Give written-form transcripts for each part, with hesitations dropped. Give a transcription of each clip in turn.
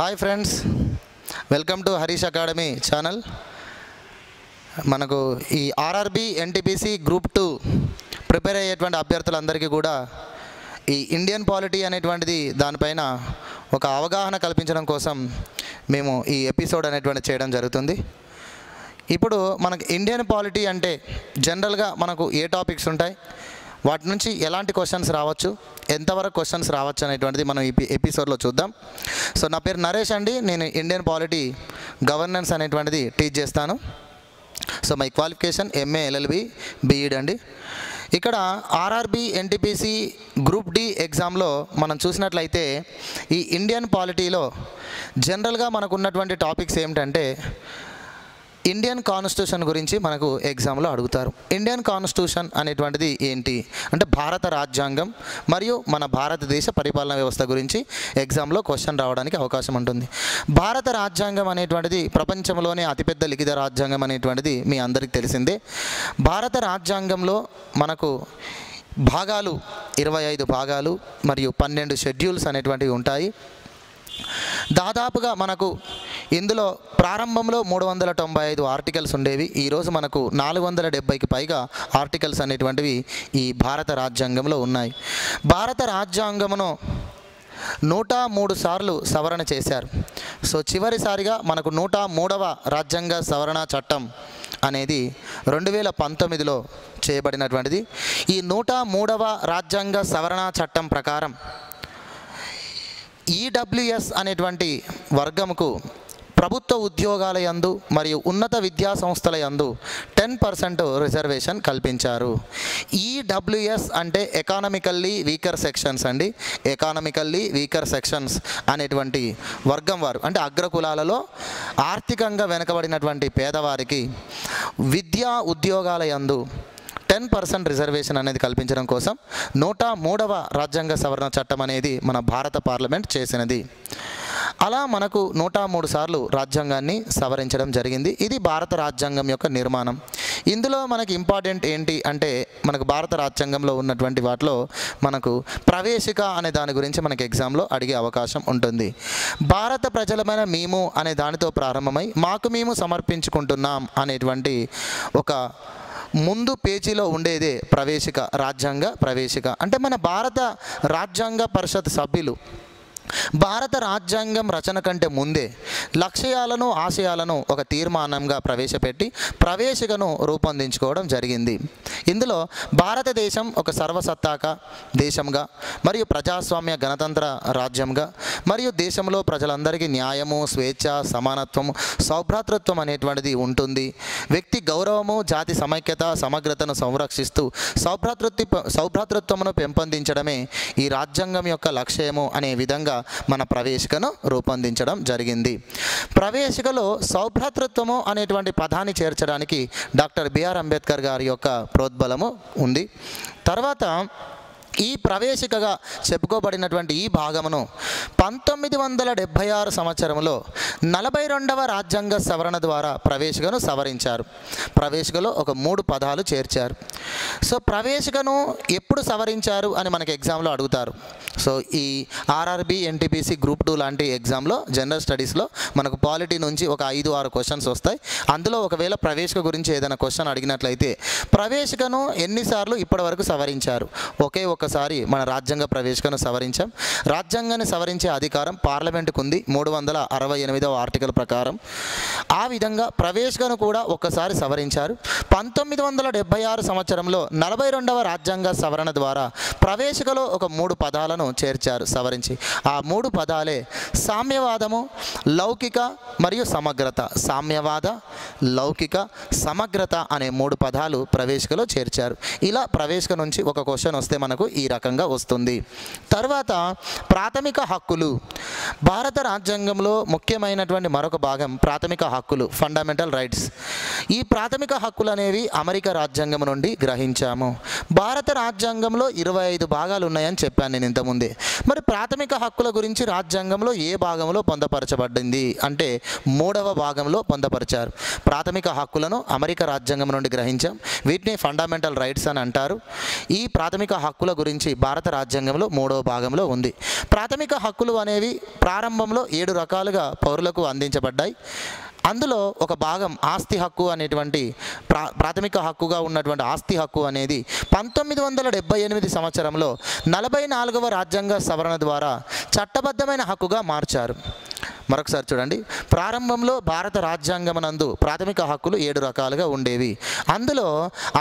Hi friends, welcome to Harish academy channel. మనకు ఈ RRB NTPC group 2 prepare అయ్యేటువంటి అభ్యర్థులందరికీ కూడా ఈ ఇండియన్ పాలిటీ అనేటువంటిది దానిపైన ఒక అవగాహన కల్పించడం కోసం మేము ఈ ఎపిసోడ్ అనేటువంటి చేయడం జరుగుతుంది. ఇప్పుడు మనకు ఇండియన్ పాలిటీ అంటే జనరల్గా మనకు ఏ టాపిక్స్ ఉంటాయి, వాటి నుంచి ఎలాంటి క్వశ్చన్స్ రావచ్చు, ఎంతవరకు క్వశ్చన్స్ రావచ్చు అనేటువంటిది మనం ఈ ఎపిసోడ్లో చూద్దాం. సో నా పేరు నరేష్ అండి, నేను ఇండియన్ పాలిటీ గవర్నెన్స్ అనేటువంటిది టీచ్ చేస్తాను. So my qualification MA LLB BEd అండి. ఇక్కడ ఆర్ఆర్బి ఎన్టీపీసీ గ్రూప్ డి ఎగ్జామ్లో మనం చూసినట్లయితే ఈ ఇండియన్ పాలిటీలో జనరల్గా మనకు ఉన్నటువంటి టాపిక్స్ ఏమిటంటే ఇండియన్ కాన్స్టిట్యూషన్ గురించి మనకు ఎగ్జామ్లో అడుగుతారు. ఇండియన్ కాన్స్టిట్యూషన్ అనేటువంటిది ఏంటి అంటే భారత రాజ్యాంగం మరియు మన భారతదేశ పరిపాలనా వ్యవస్థ గురించి ఎగ్జామ్లో క్వశ్చన్ రావడానికి అవకాశం ఉంటుంది. భారత రాజ్యాంగం అనేటువంటిది ప్రపంచంలోనే అతిపెద్ద లిఖిత రాజ్యాంగం అనేటువంటిది మీ అందరికీ తెలిసిందే. భారత రాజ్యాంగంలో మనకు భాగాలు 25 భాగాలు మరియు 12 షెడ్యూల్స్ అనేటువంటివి ఉంటాయి. దాదాపుగా మనకు ఇందులో ప్రారంభంలో 395 ఆర్టికల్స్ ఉండేవి. ఈరోజు మనకు 470కి పైగా ఆర్టికల్స్ అనేటువంటివి ఈ భారత రాజ్యాంగంలో ఉన్నాయి. భారత రాజ్యాంగమును 103 సార్లు సవరణ చేశారు. సో చివరిసారిగా మనకు 103వ రాజ్యాంగ సవరణ చట్టం అనేది 2019లో చేయబడినటువంటిది. ఈ 103వ రాజ్యాంగ సవరణ చట్టం ప్రకారం ఈడబ్ల్యూఎస్ అనేటువంటి వర్గముకు ప్రభుత్వ ఉద్యోగాల యందు మరియు ఉన్నత విద్యా సంస్థల యందు 10% రిజర్వేషన్ కల్పించారు. ఈడబ్ల్యూఎస్ అంటే ఎకానమికల్లీ వీకర్ సెక్షన్స్ అండి. ఎకానమికల్లీ వీకర్ సెక్షన్స్ అనేటువంటి వర్గం వారు అంటే అగ్రకులాలలో ఆర్థికంగా వెనుకబడినటువంటి పేదవారికి విద్యా ఉద్యోగాల యందు 10% రిజర్వేషన్ అనేది కల్పించడం కోసం 103వ రాజ్యాంగ సవరణ చట్టం అనేది మన భారత పార్లమెంట్ చేసినది. అలా మనకు 103 సార్లు రాజ్యాంగాన్ని సవరించడం జరిగింది. ఇది భారత రాజ్యాంగం యొక్క నిర్మాణం. ఇందులో మనకి ఇంపార్టెంట్ ఏంటి అంటే మనకు భారత రాజ్యాంగంలో ఉన్నటువంటి వాటిలో మనకు ప్రవేశిక అనే దాని గురించి మనకి ఎగ్జామ్లో అడిగే అవకాశం ఉంటుంది. భారత ప్రజలమైన మేము అనే దానితో ప్రారంభమై మాకు మేము సమర్పించుకుంటున్నాం అనేటువంటి ఒక ముందు పేజీలో ఉండేదే ప్రవేశిక, రాజ్యాంగ ప్రవేశిక. అంటే మన భారత రాజ్యాంగ పరిషత్ సభ్యులు భారత రాజ్యాంగం రచన కంటే ముందే లక్ష్యాలను ఆశయాలను ఒక తీర్మానంగా ప్రవేశపెట్టి ప్రవేశికను రూపొందించుకోవడం జరిగింది. ఇందులో భారతదేశం ఒక సర్వసత్తాక దేశంగా మరియు ప్రజాస్వామ్య గణతంత్ర రాజ్యంగా మరియు దేశంలో ప్రజలందరికీ న్యాయము, స్వేచ్ఛ, సమానత్వము, సౌభ్రాతృత్వం అనేటువంటిది ఉంటుంది. వ్యక్తి గౌరవము, జాతి సమైక్యత, సమగ్రతను సంరక్షిస్తూ సౌభ్రాతృత్వమును పెంపొందించడమే ఈ రాజ్యాంగం యొక్క లక్ష్యము అనే విధంగా మన ప్రవేశికను రూపొందించడం జరిగింది. ప్రవేశికలో సౌభ్రాతృత్వము అనేటువంటి పదాన్ని చేర్చడానికి డాక్టర్ బిఆర్ అంబేద్కర్ గారి యొక్క ప్రోద్బలము ఉంది. తర్వాత ఈ ప్రవేశికగా చెప్పుకోబడినటువంటి ఈ భాగమును 1976 సంవత్సరంలో 42వ రాజ్యాంగ సవరణ ద్వారా ప్రవేశికను సవరించారు. ప్రవేశికలో ఒక 3 పదాలు చేర్చారు. సో ప్రవేశికను ఎప్పుడు సవరించారు అని మనకి ఎగ్జామ్లో అడుగుతారు. సో ఈ ఆర్ఆర్బి ఎన్టీపీసీ గ్రూప్ 2 లాంటి ఎగ్జామ్లో జనరల్ స్టడీస్లో మనకు పాలిటీ నుంచి ఒక 5-6 క్వశ్చన్స్ వస్తాయి. అందులో ఒకవేళ ప్రవేశిక గురించి ఏదైనా క్వశ్చన్ అడిగినట్లయితే ప్రవేశికను ఎన్నిసార్లు ఇప్పటివరకు సవరించారు? ఒకసారి మన రాజ్యాంగ ప్రవేశికను సవరించాం. రాజ్యాంగాన్ని సవరించే అధికారం పార్లమెంటుకు ఉంది 368వ ఆర్టికల్ ప్రకారం. ఆ విధంగా ప్రవేశికను కూడా ఒక్కసారి సవరించారు. 1976 సంవత్సరంలో 42వ రాజ్యాంగ సవరణ ద్వారా ప్రవేశికలో ఒక 3 పదాలను చేర్చారు సవరించి. ఆ 3 పదాలే సామ్యవాదము, లౌకిక మరియు సమగ్రత. సామ్యవాద, లౌకిక, సమగ్రత అనే 3 పదాలు ప్రవేశికలో చేర్చారు. ఇలా ప్రవేశిక నుంచి ఒక క్వశ్చన్ వస్తే మనకు ఈ రకంగా వస్తుంది. తర్వాత ప్రాథమిక హక్కులు. భారత రాజ్యాంగంలో ముఖ్యమైనటువంటి మరొక భాగం ప్రాథమిక హక్కులు, ఫండమెంటల్ రైట్స్. ఈ ప్రాథమిక హక్కులు అనేవి అమెరికా రాజ్యాంగం నుండి గ్రహించాము. భారత రాజ్యాంగంలో 25 భాగాలు ఉన్నాయని చెప్పాను నేను ఇంతకుముందే. మరి ప్రాథమిక హక్కుల గురించి రాజ్యాంగంలో ఏ భాగంలో పొందపరచబడింది అంటే 3వ భాగంలో పొందపరిచారు. ప్రాథమిక హక్కులను అమెరికా రాజ్యాంగం నుండి గ్రహించాం. వీటిని ఫండమెంటల్ రైట్స్ అని అంటారు. ఈ ప్రాథమిక హక్కుల గురించి భారత రాజ్యాంగంలో 3వ భాగంలో ఉంది. ప్రాథమిక హక్కులు అనేవి ప్రారంభంలో 7 రకాలుగా పౌరులకు అందించబడ్డాయి. అందులో ఒక భాగం ఆస్తి హక్కు అనేటువంటి ప్రాథమిక హక్కుగా ఉన్నటువంటి ఆస్తి హక్కు అనేది 1978 సంవత్సరంలో 44వ రాజ్యాంగ సవరణ ద్వారా చట్టబద్ధమైన హక్కుగా మార్చారు. మరొకసారి చూడండి, ప్రారంభంలో భారత రాజ్యాంగమనందు ప్రాథమిక హక్కులు 7 రకాలుగా ఉండేవి. అందులో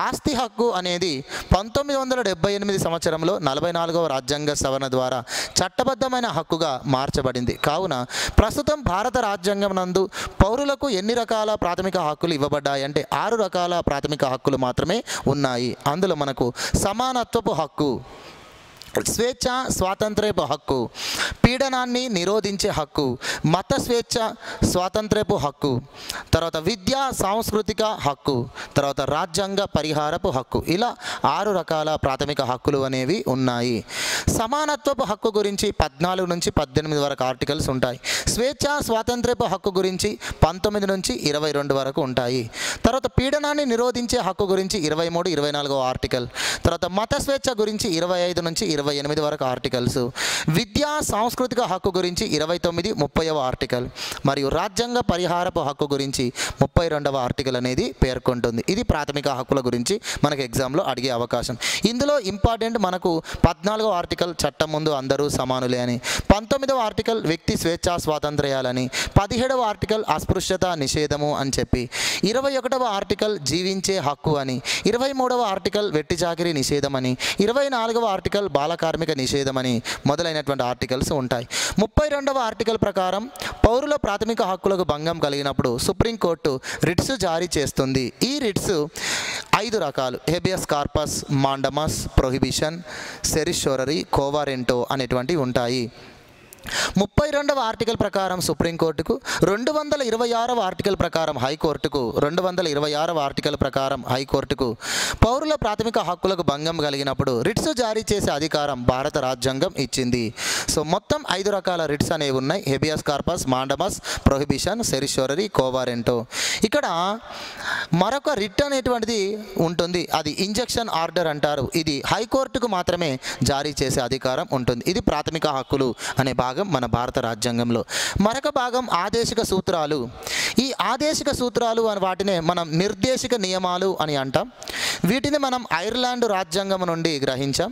ఆస్తి హక్కు అనేది 1978 సంవత్సరంలో 44వ రాజ్యాంగ సవరణ ద్వారా చట్టబద్ధమైన హక్కుగా మార్చబడింది. కావున ప్రస్తుతం భారత రాజ్యాంగమనందు పౌరులకు ఎన్ని రకాల ప్రాథమిక హక్కులు ఇవ్వబడ్డాయి అంటే 6 రకాల ప్రాథమిక హక్కులు మాత్రమే ఉన్నాయి. అందులో మనకు సమానత్వపు హక్కు, స్వేచ్ఛ స్వాతంత్ర్యపు హక్కు, పీడనాన్ని నిరోధించే హక్కు, మత స్వేచ్ఛ స్వాతంత్ర్యపు హక్కు, తర్వాత విద్యా సాంస్కృతిక హక్కు, తర్వాత రాజ్యాంగ పరిహారపు హక్కు. ఇలా 6 రకాల ప్రాథమిక హక్కులు అనేవి ఉన్నాయి. సమానత్వపు హక్కు గురించి 14 నుంచి 18 వరకు ఆర్టికల్స్ ఉంటాయి. స్వేచ్ఛ స్వాతంత్ర్యపు హక్కు గురించి 19 నుంచి 22 వరకు ఉంటాయి. తర్వాత పీడనాన్ని నిరోధించే హక్కు గురించి 23, 24వ ఆర్టికల్. తర్వాత మత స్వేచ్ఛ గురించి 25 నుంచి 28 వరకు ఆర్టికల్స్. విద్యా సాంస్కృతిక హక్కు గురించి 29, 30వ ఆర్టికల్. మరియు రాజ్యాంగ పరిహారపు హక్కు గురించి 32వ ఆర్టికల్ అనేది పేర్కొంటుంది. ఇది ప్రాథమిక హక్కుల గురించి మనకు ఎగ్జామ్లో అడిగే అవకాశం. ఇందులో ఇంపార్టెంట్ మనకు 14వ ఆర్టికల్ చట్టం ముందు అందరూ సమానులే అని, 19వ ఆర్టికల్ వ్యక్తి స్వేచ్ఛా స్వాతంత్ర్యాలని, 17వ ఆర్టికల్ అస్పృశ్యత నిషేధము అని చెప్పి, 21వ ఆర్టికల్ జీవించే హక్కు అని, 23వ ఆర్టికల్ వెట్టి చాకిరీ నిషేధం అని, 24వ ఆర్టికల్ బాలకార్మిక నిషేధం అని మొదలైనటువంటి ఆర్టికల్స్ ఉంటాయి. 32వ ఆర్టికల్ ప్రకారం పౌరుల ప్రాథమిక హక్కులకు భంగం కలిగినప్పుడు సుప్రీంకోర్టు రిట్స్ జారీ చేస్తుంది. ఈ రిట్స్ 5 రకాలు: habeas corpus, mandamus, prohibition, certiorari, quo warranto అనేటువంటివి ఉంటాయి. 32వ ఆర్టికల్ ప్రకారం సుప్రీంకోర్టుకు, 226వ ఆర్టికల్ ప్రకారం హైకోర్టుకు, 226వ ఆర్టికల్ ప్రకారం హైకోర్టుకు పౌరుల ప్రాథమిక హక్కులకు భంగం కలిగినప్పుడు రిట్స్ జారీ చేసే అధికారం భారత రాజ్యాంగం ఇచ్చింది. సో మొత్తం 5 రకాల రిట్స్ అనేవి ఉన్నాయి: habeas corpus, mandamus, prohibition, certiorari, quo warranto. ఇక్కడ మరొక రిట్ అనేటువంటిది ఉంటుంది, అది ఇంజెక్షన్ ఆర్డర్ అంటారు. ఇది హైకోర్టుకు మాత్రమే జారీ చేసే అధికారం ఉంటుంది. ఇది ప్రాథమిక హక్కులు అనే భాగం మన భారత రాజ్యాంగంలో. మరొక భాగం ఆదేశిక సూత్రాలు. ఈ ఆదేశిక సూత్రాలు అని వాటినే మనం నిర్దేశిక నియమాలు అని అంటాం. వీటిని మనం ఐర్లాండ్ రాజ్యాంగం నుండి గ్రహించాం.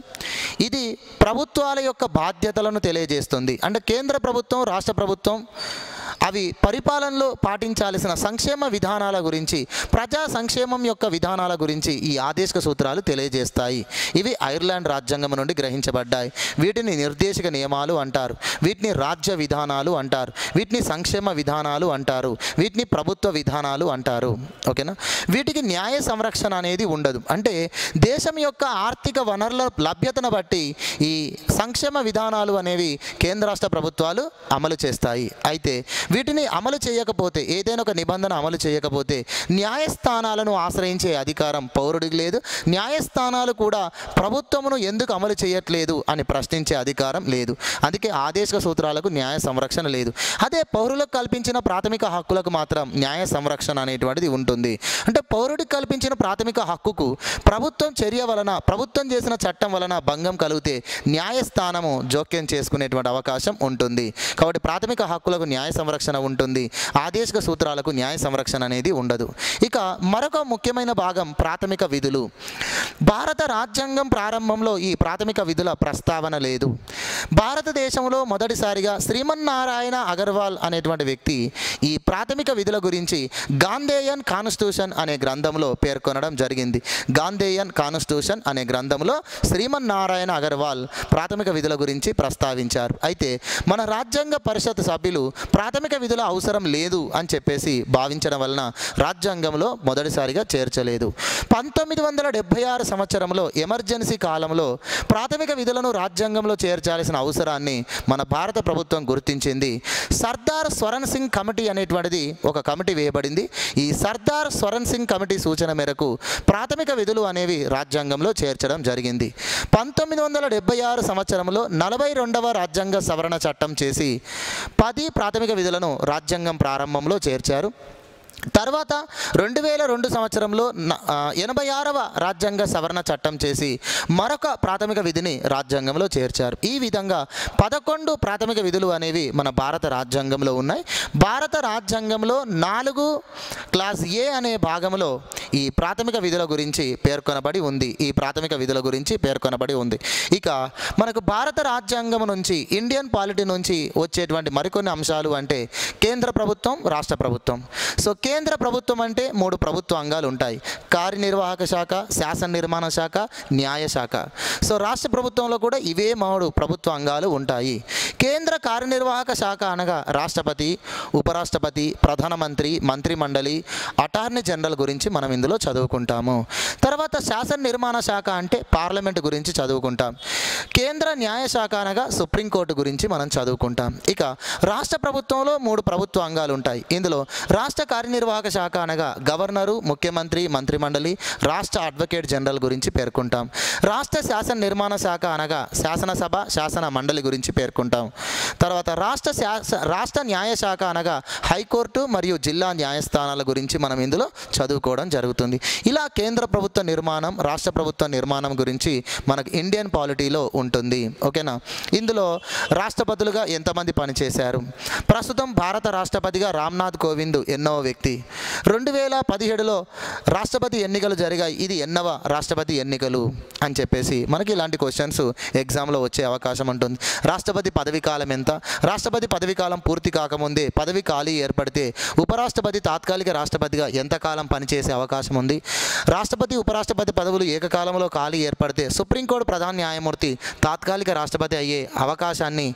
ఇది ప్రభుత్వాల యొక్క బాధ్యతలను తెలియజేస్తుంది. అంటే కేంద్ర ప్రభుత్వం, రాష్ట్ర ప్రభుత్వం అవి పరిపాలనలో పాటించాల్సిన సంక్షేమ విధానాల గురించి, ప్రజా సంక్షేమం యొక్క విధానాల గురించి ఈ ఆదేశిక సూత్రాలు తెలియజేస్తాయి. ఇవి ఐర్లాండ్ రాజ్యాంగం నుండి గ్రహించబడ్డాయి. వీటిని నిర్దేశక నియమాలు అంటారు, వీటిని రాజ్య విధానాలు అంటారు, వీటిని సంక్షేమ విధానాలు అంటారు, వీటిని ప్రభుత్వ విధానాలు అంటారు. ఓకేనా? వీటికి న్యాయ సంరక్షణ అనేది ఉండదు. అంటే దేశం యొక్క ఆర్థిక వనరుల లభ్యతను బట్టి ఈ సంక్షేమ విధానాలు అనేవి కేంద్ర రాష్ట్ర ప్రభుత్వాలు అమలు చేస్తాయి. అయితే వీటిని అమలు చేయకపోతే, ఏదైనా ఒక నిబంధన అమలు చేయకపోతే న్యాయస్థానాలను ఆశ్రయించే అధికారం పౌరుడికి లేదు. న్యాయస్థానాలు కూడా ప్రభుత్వమును ఎందుకు అమలు చేయట్లేదు అని ప్రశ్నించే అధికారం లేదు. అందుకే ఆదేశిక సూత్రాలకు న్యాయ సంరక్షణ లేదు. అదే పౌరులకు కల్పించిన ప్రాథమిక హక్కులకు మాత్రం న్యాయ సంరక్షణ అనేటువంటిది ఉంటుంది. అంటే పౌరుడికి కల్పించిన ప్రాథమిక హక్కుకు ప్రభుత్వం చర్య వలన, ప్రభుత్వం చేసిన చట్టం వలన భంగం కలిగితే న్యాయస్థానము జోక్యం చేసుకునేటువంటి అవకాశం ఉంటుంది. కాబట్టి ప్రాథమిక హక్కులకు న్యాయ సంరక్షణ ఉంటుంది, ఆదేశిక సూత్రాలకు న్యాయ సంరక్షణ అనేది ఉండదు. ఇక మరొక ముఖ్యమైన భాగం ప్రాథమిక విధులు. భారత రాజ్యాంగం ప్రారంభంలో ఈ ప్రాథమిక విధుల ప్రస్తావన లేదు. భారతదేశంలో మొదటిసారిగా శ్రీమన్నారాయణ అగర్వాల్ అనేటువంటి వ్యక్తి ఈ ప్రాథమిక విధుల గురించి గాంధేయన్ కాన్స్టిట్యూషన్ అనే గ్రంథంలో పేర్కొనడం జరిగింది. గాంధేయన్ కాన్స్టిట్యూషన్ అనే గ్రంథంలో శ్రీమన్నారాయణ అగర్వాల్ ప్రాథమిక విధుల గురించి ప్రస్తావించారు. అయితే మన రాజ్యాంగ పరిషత్ సభ్యులు ప్రాథమిక ప్రాథమిక విధుల అవసరం లేదు అని చెప్పేసి భావించడం వలన రాజ్యాంగంలో మొదటిసారిగా చేర్చలేదు. 1976 సంవత్సరంలో ఎమర్జెన్సీ కాలంలో ప్రాథమిక విధులను రాజ్యాంగంలో చేర్చాల్సిన అవసరాన్ని మన భారత ప్రభుత్వం గుర్తించింది. సర్దార్ స్వరణ్ సింగ్ కమిటీ అనేటువంటిది ఒక కమిటీ వేయబడింది. ఈ సర్దార్ స్వరణ్ సింగ్ కమిటీ సూచన మేరకు ప్రాథమిక విధులు అనేవి రాజ్యాంగంలో చేర్చడం జరిగింది. 1976 సంవత్సరంలో 42వ రాజ్యాంగ సవరణ చట్టం చేసి 10 ప్రాథమిక విధులను రాజ్యాంగం ప్రారంభంలో చేర్చారు. తర్వాత 2002 సంవత్సరంలో 86వ రాజ్యాంగ సవరణ చట్టం చేసి మరొక ప్రాథమిక విధిని రాజ్యాంగంలో చేర్చారు. ఈ విధంగా 11 ప్రాథమిక విధులు అనేవి మన భారత రాజ్యాంగంలో ఉన్నాయి. భారత రాజ్యాంగంలో 4 క్లాస్ ఏ అనే భాగంలో ఈ ప్రాథమిక విధుల గురించి పేర్కొనబడి ఉంది. ఇక మనకు భారత రాజ్యాంగం నుంచి ఇండియన్ పాలిటీ నుంచి వచ్చేటువంటి మరికొన్ని అంశాలు అంటే కేంద్ర ప్రభుత్వం, రాష్ట్ర ప్రభుత్వం. సో కేంద్ర ప్రభుత్వం అంటే 3 ప్రభుత్వ అంగాలు ఉంటాయి: కార్యనిర్వాహక శాఖ, శాసన నిర్మాణ శాఖ, న్యాయ శాఖ. సో రాష్ట్ర ప్రభుత్వంలో కూడా ఇవే 3 ప్రభుత్వ అంగాలు ఉంటాయి. కేంద్ర కార్యనిర్వాహక శాఖ అనగా రాష్ట్రపతి, ఉపరాష్ట్రపతి, ప్రధానమంత్రి, మంత్రిమండలి, అటార్నీ జనరల్ గురించి మనం ఇందులో చదువుకుంటాము. తర్వాత శాసన నిర్మాణ శాఖ అంటే పార్లమెంట్ గురించి చదువుకుంటాం. కేంద్ర న్యాయ శాఖ అనగా సుప్రీంకోర్టు గురించి మనం చదువుకుంటాం. ఇక రాష్ట్ర ప్రభుత్వంలో 3 ప్రభుత్వ అంగాలు ఉంటాయి. ఇందులో రాష్ట్ర కార్యనిర్వాహక శాఖ అనగా గవర్నరు, ముఖ్యమంత్రి, మంత్రిమండలి, రాష్ట్ర అడ్వకేట్ జనరల్ గురించి పేర్కొంటాం. రాష్ట్ర శాసన నిర్మాణ శాఖ అనగా శాసనసభ, శాసన మండలి గురించి పేర్కొంటాం. తర్వాత రాష్ట్ర న్యాయ శాఖ అనగా హైకోర్టు మరియు జిల్లా న్యాయస్థానాల గురించి మనం ఇందులో చదువుకోవడం జరుగుతుంది. ఇలా కేంద్ర ప్రభుత్వ నిర్మాణం, రాష్ట్ర ప్రభుత్వ నిర్మాణం గురించి మనకు ఇండియన్ పాలిటీలో ఉంటుంది. ఓకేనా? ఇందులో రాష్ట్రపతులుగా ఎంతమంది పనిచేశారు? ప్రస్తుతం భారత రాష్ట్రపతిగా రామ్నాథ్ కోవింద్ ఎన్నవ వ్యక్తి? 2017లో రాష్ట్రపతి ఎన్నికలు జరిగాయి. ఇది ఎన్నవ రాష్ట్రపతి ఎన్నికలు అని చెప్పేసి మనకి ఇలాంటి క్వశ్చన్స్ ఎగ్జామ్లో వచ్చే అవకాశం ఉంటుంది. రాష్ట్రపతి పదవి కాలం ఎంత? రాష్ట్రపతి పదవి కాలం పూర్తి కాకముందే పదవి ఖాళీ ఏర్పడితే ఉపరాష్ట్రపతి తాత్కాలిక రాష్ట్రపతిగా ఎంతకాలం పనిచేసే అవకాశం ఉంది? రాష్ట్రపతి, ఉపరాష్ట్రపతి పదవులు ఏకకాలంలో ఖాళీ ఏర్పడితే సుప్రీంకోర్టు ప్రధాన న్యాయమూర్తి తాత్కాలిక రాష్ట్రపతి అయ్యే అవకాశాన్ని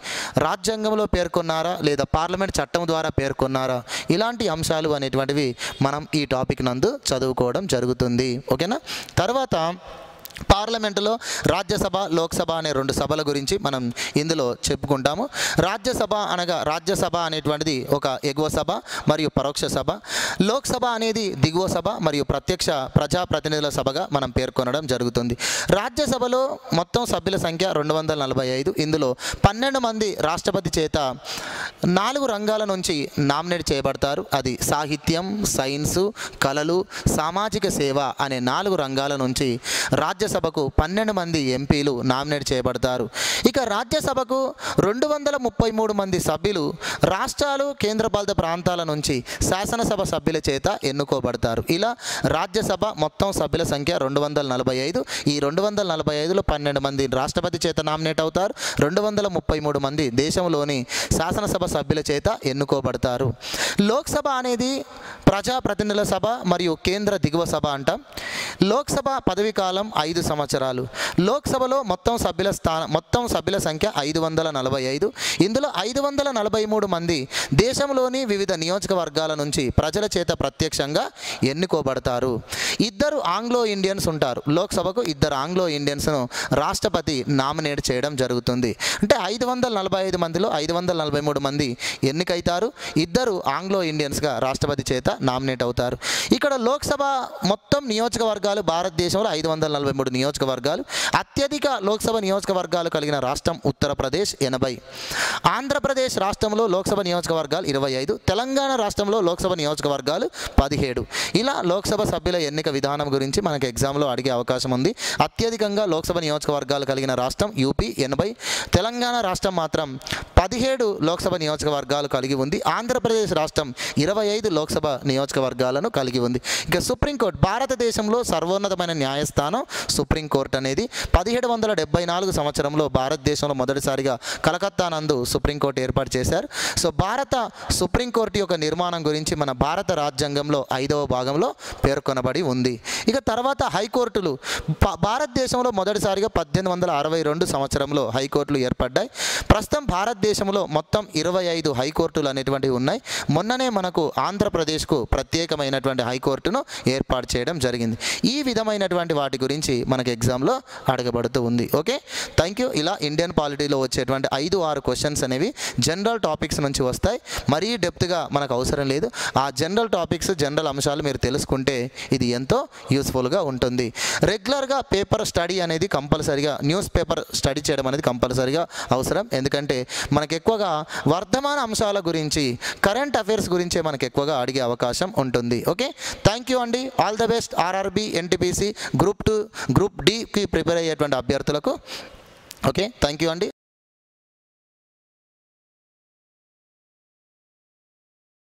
రాజ్యాంగంలో పేర్కొన్నారా లేదా పార్లమెంట్ చట్టం ద్వారా పేర్కొన్నారా? ఇలాంటి అంశాలు అనేటువంటివి మనం ఈ టాపిక్ నందు చదువుకోవడం జరుగుతుంది. ఓకేనా? తర్వాత పార్లమెంటులో రాజ్యసభ, లోక్సభ అనే 2 సభల గురించి మనం ఇందులో చెప్పుకుంటాము. రాజ్యసభ అనేటువంటిది ఒక ఎగువ సభ మరియు పరోక్ష సభ. లోక్సభ అనేది దిగువ సభ మరియు ప్రత్యక్ష ప్రజాప్రతినిధుల సభగా మనం పేర్కొనడం జరుగుతుంది. రాజ్యసభలో మొత్తం సభ్యుల సంఖ్య 245. ఇందులో 12 మంది రాష్ట్రపతి చేత 4 రంగాల నుంచి నామినేట్ చేయబడతారు. అది సాహిత్యం, సైన్సు, కళలు, సామాజిక సేవ అనే 4 రంగాల నుంచి రాజ్యసభకు 12 మంది ఎంపీలు నామినేట్ చేయబడతారు. ఇక రాజ్యసభకు 233 మంది సభ్యులు రాష్ట్రాలు, కేంద్రపాలిత ప్రాంతాల నుంచి శాసనసభ సభ్యుల చేత ఎన్నుకోబడతారు. ఇలా రాజ్యసభ మొత్తం సభ్యుల సంఖ్య 245. ఈ 245లో 12 మంది రాష్ట్రపతి చేత నామినేట్ అవుతారు. 233 మంది దేశంలోని శాసనసభ సభ్యుల చేత ఎన్నుకోబడతారు. లోక్సభ అనేది ప్రజాప్రతినిధుల సభ మరియు కేంద్ర దిగువ సభ అంటాం. లోక్సభ పదవీ కాలం 5 సంవత్సరాలు. లోక్సభలో మొత్తం సభ్యుల సంఖ్య 545. ఇందులో 543 మంది దేశంలోని వివిధ నియోజకవర్గాల నుంచి ప్రజల చేత ప్రత్యక్షంగా ఎన్నుకోబడతారు. 2 ఆంగ్లో ఇండియన్స్ ఉంటారు. లోక్సభకు 2 ఆంగ్లో ఇండియన్స్ను రాష్ట్రపతి నామినేట్ చేయడం జరుగుతుంది. అంటే 545 మందిలో 543 మంది ఎన్నికైతారు. 2 ఆంగ్లో ఇండియన్స్గా రాష్ట్రపతి చేత నామినేట్ అవుతారు. ఇక్కడ లోక్సభ మొత్తం నియోజకవర్గాలు భారతదేశంలో 543 నియోజకవర్గాలు. అత్యధిక లోక్సభ నియోజకవర్గాలు కలిగిన రాష్ట్రం ఉత్తరప్రదేశ్ 80. ఆంధ్రప్రదేశ్ రాష్ట్రంలో లోక్సభ నియోజకవర్గాలు 25. తెలంగాణ రాష్ట్రంలో లోక్సభ నియోజకవర్గాలు 17. ఇలా లోక్సభ సభ్యుల ఎన్నిక విధానం గురించి మనకు ఎగ్జామ్లో అడిగే అవకాశం ఉంది. అత్యధికంగా లోక్సభ నియోజకవర్గాలు కలిగిన రాష్ట్రం యూపీ 80. తెలంగాణ రాష్ట్రం మాత్రం 17 లోక్సభ నియోజకవర్గాలు కలిగి ఉంది. ఆంధ్రప్రదేశ్ రాష్ట్రం 25 లోక్సభ నియోజకవర్గాలను కలిగి ఉంది. ఇక సుప్రీంకోర్టు భారతదేశంలో సర్వోన్నతమైన న్యాయస్థానం సుప్రీంకోర్టు అనేది 1774 సంవత్సరంలో భారతదేశంలో మొదటిసారిగా కలకత్తా నందు సుప్రీంకోర్టు ఏర్పాటు చేశారు. సో భారత సుప్రీంకోర్టు యొక్క నిర్మాణం గురించి మన భారత రాజ్యాంగంలో 5వ భాగంలో పేర్కొనబడి ఉంది. ఇక తర్వాత హైకోర్టులు భారతదేశంలో మొదటిసారిగా 1862 సంవత్సరంలో హైకోర్టులు ఏర్పడ్డాయి. ప్రస్తుతం భారతదేశంలో మొత్తం 25 హైకోర్టులు అనేటువంటివి ఉన్నాయి. మొన్ననే మనకు ఆంధ్రప్రదేశ్కు ప్రత్యేకమైనటువంటి హైకోర్టును ఏర్పాటు చేయడం జరిగింది. ఈ విధమైనటువంటి వాటి గురించి మనకు ఎగ్జామ్లో అడగబడుతూ ఉంది. Okay, thank you. ఇలా ఇండియన్ పాలిటీలో వచ్చేటువంటి 5-6 క్వశ్చన్స్ అనేవి జనరల్ టాపిక్స్ నుంచి వస్తాయి. మరీ డెప్త్గా మనకు అవసరం లేదు. ఆ జనరల్ టాపిక్స్, జనరల్ అంశాలు మీరు తెలుసుకుంటే ఇది ఎంతో యూస్ఫుల్గా ఉంటుంది. రెగ్యులర్గా పేపర్ స్టడీ అనేది కంపల్సరీగా, న్యూస్ పేపర్ స్టడీ చేయడం అనేది కంపల్సరీగా అవసరం. ఎందుకంటే మనకు ఎక్కువగా వర్ధమాన అంశాల గురించి, కరెంట్ అఫైర్స్ గురించే మనకు ఎక్కువగా అడిగే అవకాశం ఉంటుంది. ఓకే, థ్యాంక్ యూ అండి. All the best RRB, NTPC, group 2, group డికి ప్రిపేర్ అయ్యేటువంటి అభ్యర్థులకు. ఓకే, థ్యాంక్ యూ అండి.